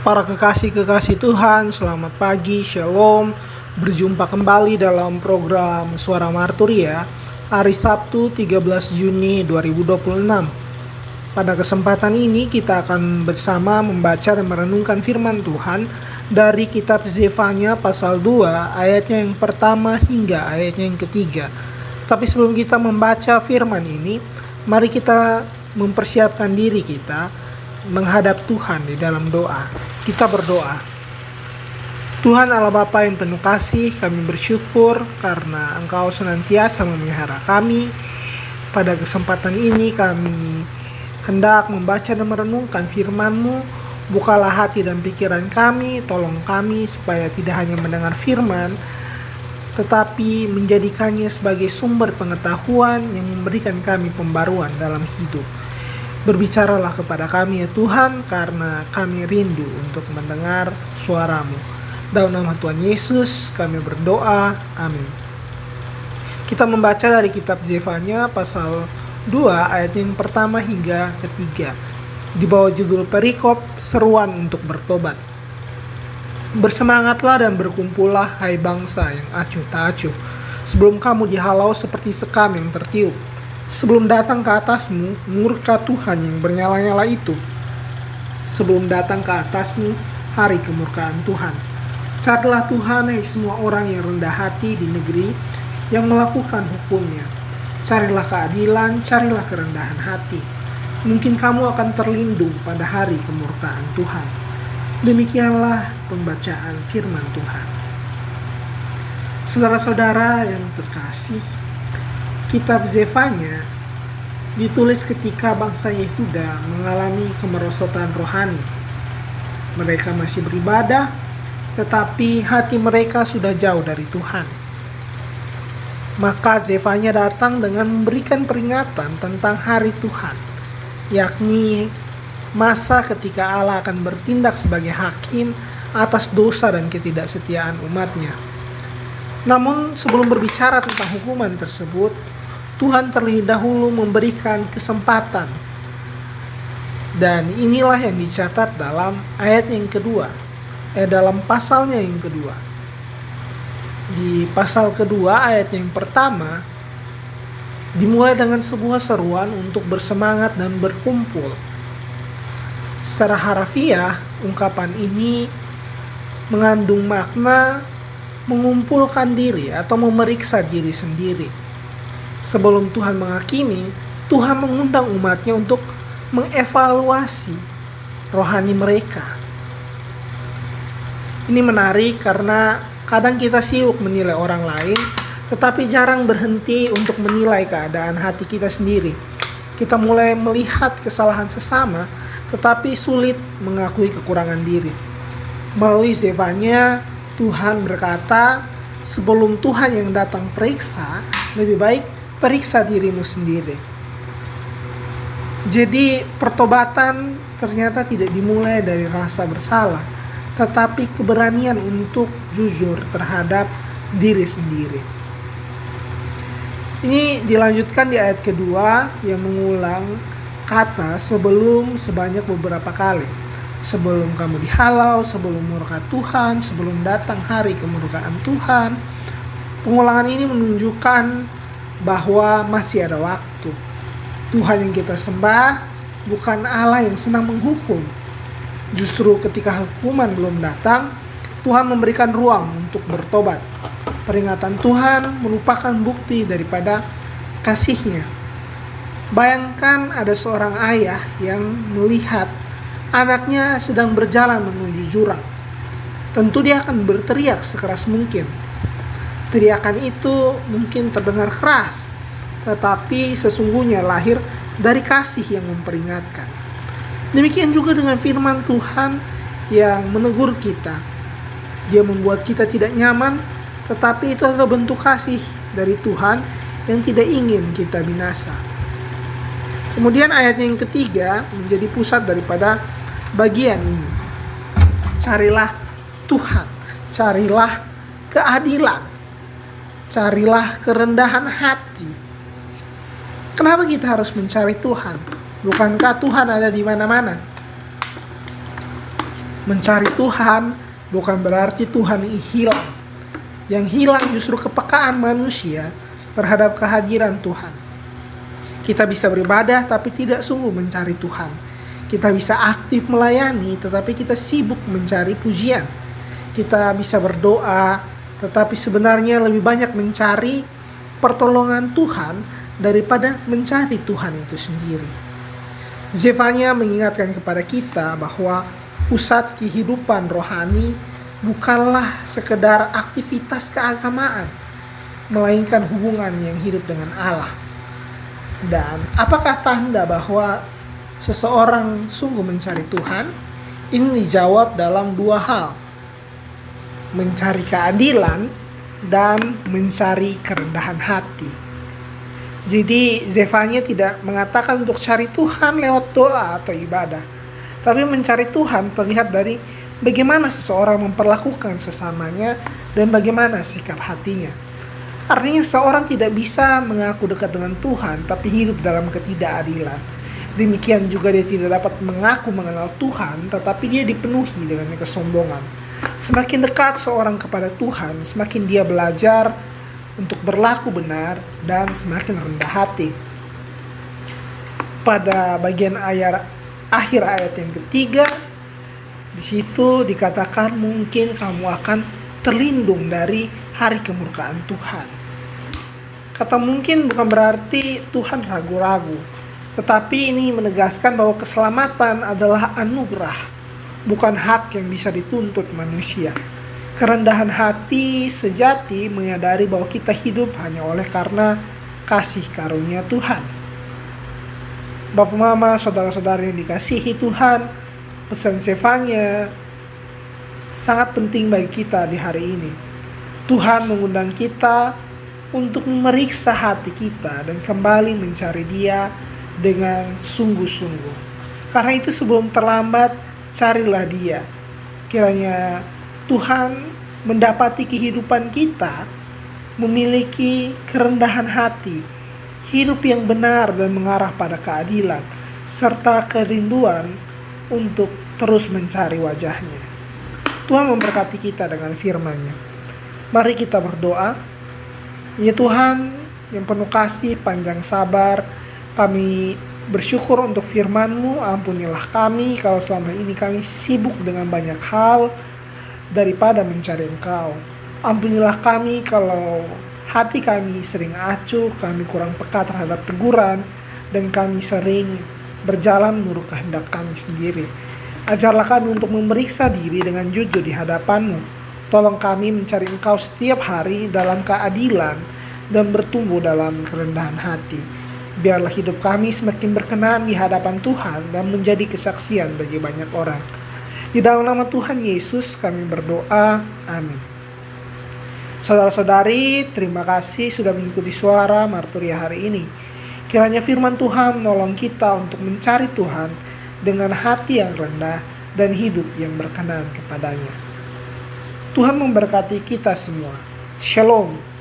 Para kekasih-kekasih Tuhan, selamat pagi, shalom. Berjumpa kembali dalam program Suara Marturia hari Sabtu 13 Juni 2026. Pada kesempatan ini kita akan bersama membaca dan merenungkan firman Tuhan dari kitab Zefanya pasal 2 ayatnya yang pertama hingga ayatnya yang ketiga. Tapi sebelum kita membaca firman ini, mari kita mempersiapkan diri kita menghadap Tuhan di dalam doa. Kita berdoa. Tuhan Allah Bapa yang penuh kasih, kami bersyukur karena Engkau senantiasa memelihara kami. Pada kesempatan ini kami hendak membaca dan merenungkan firman-Mu. Bukalah hati dan pikiran kami, tolong kami supaya tidak hanya mendengar firman, tetapi menjadikannya sebagai sumber pengetahuan yang memberikan kami pembaruan dalam hidup. Berbicaralah kepada kami ya Tuhan, karena kami rindu untuk mendengar suara-Mu. Dalam nama Tuhan Yesus kami berdoa, amin. Kita membaca dari kitab Zefanya pasal 2 ayat yang pertama hingga ketiga. Di bawah judul perikop, seruan untuk bertobat. Bersemangatlah dan berkumpullah hai bangsa yang acuh tak acuh, sebelum kamu dihalau seperti sekam yang tertiup. Sebelum datang ke atasmu murka Tuhan yang bernyala-nyala itu. Sebelum datang ke atasmu hari kemurkaan Tuhan. Carilah Tuhan hai semua orang yang rendah hati di negeri yang melakukan hukum-Nya. Carilah keadilan, carilah kerendahan hati. Mungkin kamu akan terlindung pada hari kemurkaan Tuhan. Demikianlah pembacaan firman Tuhan. Saudara-saudara yang terkasih, kitab Zefanya ditulis ketika bangsa Yehuda mengalami kemerosotan rohani. Mereka masih beribadah, tetapi hati mereka sudah jauh dari Tuhan. Maka Zefanya datang dengan memberikan peringatan tentang hari Tuhan, yakni masa ketika Allah akan bertindak sebagai hakim atas dosa dan ketidaksetiaan umat-Nya. Namun sebelum berbicara tentang hukuman tersebut, Tuhan terlebih dahulu memberikan kesempatan. Dan inilah yang dicatat dalam ayat yang kedua, dalam pasalnya yang kedua. Di pasal kedua ayat yang pertama dimulai dengan sebuah seruan untuk bersemangat dan berkumpul. Secara harafiah, ungkapan ini mengandung makna mengumpulkan diri atau memeriksa diri sendiri. Sebelum Tuhan menghakimi, Tuhan mengundang umat-Nya untuk mengevaluasi rohani mereka. Ini menarik karena kadang kita sibuk menilai orang lain, tetapi jarang berhenti untuk menilai keadaan hati kita sendiri. Kita mulai melihat kesalahan sesama, tetapi sulit mengakui kekurangan diri. Melalui Zefanya, Tuhan berkata, sebelum Tuhan yang datang periksa, lebih baik periksa dirimu sendiri. Jadi pertobatan ternyata tidak dimulai dari rasa bersalah, tetapi keberanian untuk jujur terhadap diri sendiri. Ini dilanjutkan di ayat kedua yang mengulang kata sebelum sebanyak beberapa kali. Sebelum kamu dihalau, sebelum murka Tuhan, sebelum datang hari kemurkaan Tuhan. Pengulangan ini menunjukkan bahwa masih ada waktu. Tuhan yang kita sembah bukan Allah yang senang menghukum. Justru ketika hukuman belum datang, Tuhan memberikan ruang untuk bertobat. Peringatan Tuhan merupakan bukti daripada kasih-Nya. Bayangkan ada seorang ayah yang melihat anaknya sedang berjalan menuju jurang. Tentu dia akan berteriak sekeras mungkin. Teriakan itu mungkin terdengar keras, tetapi sesungguhnya lahir dari kasih yang memperingatkan. Demikian juga dengan firman Tuhan yang menegur kita. Dia membuat kita tidak nyaman, tetapi itu adalah bentuk kasih dari Tuhan yang tidak ingin kita binasa. Kemudian ayat yang ketiga menjadi pusat daripada bagian ini. Carilah Tuhan, carilah keadilan. Carilah kerendahan hati. Kenapa kita harus mencari Tuhan? Bukankah Tuhan ada di mana-mana? Mencari Tuhan bukan berarti Tuhan hilang. Yang hilang justru kepekaan manusia terhadap kehadiran Tuhan. Kita bisa beribadah tapi tidak sungguh mencari Tuhan. Kita bisa aktif melayani tetapi kita sibuk mencari pujian. Kita bisa berdoa tetapi sebenarnya lebih banyak mencari pertolongan Tuhan daripada mencari Tuhan itu sendiri. Zefanya mengingatkan kepada kita bahwa pusat kehidupan rohani bukanlah sekedar aktivitas keagamaan, melainkan hubungan yang hidup dengan Allah. Dan apakah tanda bahwa seseorang sungguh mencari Tuhan? Ini dijawab dalam dua hal. Mencari keadilan dan mencari kerendahan hati. Jadi Zefanya tidak mengatakan untuk cari Tuhan lewat doa atau ibadah. Tapi mencari Tuhan terlihat dari bagaimana seseorang memperlakukan sesamanya dan bagaimana sikap hatinya. Artinya seorang tidak bisa mengaku dekat dengan Tuhan tapi hidup dalam ketidakadilan. Demikian juga dia tidak dapat mengaku mengenal Tuhan tetapi dia dipenuhi dengan kesombongan. Semakin dekat seorang kepada Tuhan, semakin dia belajar untuk berlaku benar dan semakin rendah hati. Pada bagian akhir ayat yang ketiga, di situ dikatakan mungkin kamu akan terlindung dari hari kemurkaan Tuhan. Kata mungkin bukan berarti Tuhan ragu-ragu, tetapi ini menegaskan bahwa keselamatan adalah anugerah, bukan hak yang bisa dituntut manusia. Kerendahan hati sejati menyadari bahwa kita hidup hanya oleh karena kasih karunia Tuhan. Bapak, mama, saudara-saudara yang dikasihi Tuhan, pesan Zefanya sangat penting bagi kita di hari ini. Tuhan mengundang kita untuk memeriksa hati kita dan kembali mencari Dia dengan sungguh-sungguh. Karena itu sebelum terlambat, carilah Dia. Kiranya Tuhan mendapati kehidupan kita memiliki kerendahan hati, hidup yang benar dan mengarah pada keadilan, serta kerinduan untuk terus mencari wajah-Nya. Tuhan memberkati kita dengan firman-Nya. Mari kita berdoa. Ya Tuhan yang penuh kasih, panjang sabar, kami bersyukur untuk firman-Mu. Ampunilah kami kalau selama ini kami sibuk dengan banyak hal daripada mencari Engkau. Ampunilah kami kalau hati kami sering acuh, kami kurang peka terhadap teguran, dan kami sering berjalan menurut kehendak kami sendiri. Ajarlah kami untuk memeriksa diri dengan jujur di hadapan-Mu. Tolong kami mencari Engkau setiap hari dalam keadilan dan bertumbuh dalam kerendahan hati. Biarlah hidup kami semakin berkenan di hadapan Tuhan dan menjadi kesaksian bagi banyak orang. Di dalam nama Tuhan Yesus kami berdoa. Amin. Saudara-saudari, terima kasih sudah mengikuti suara Marturia hari ini. Kiranya firman Tuhan menolong kita untuk mencari Tuhan dengan hati yang rendah dan hidup yang berkenan kepadanya. Tuhan memberkati kita semua. Shalom.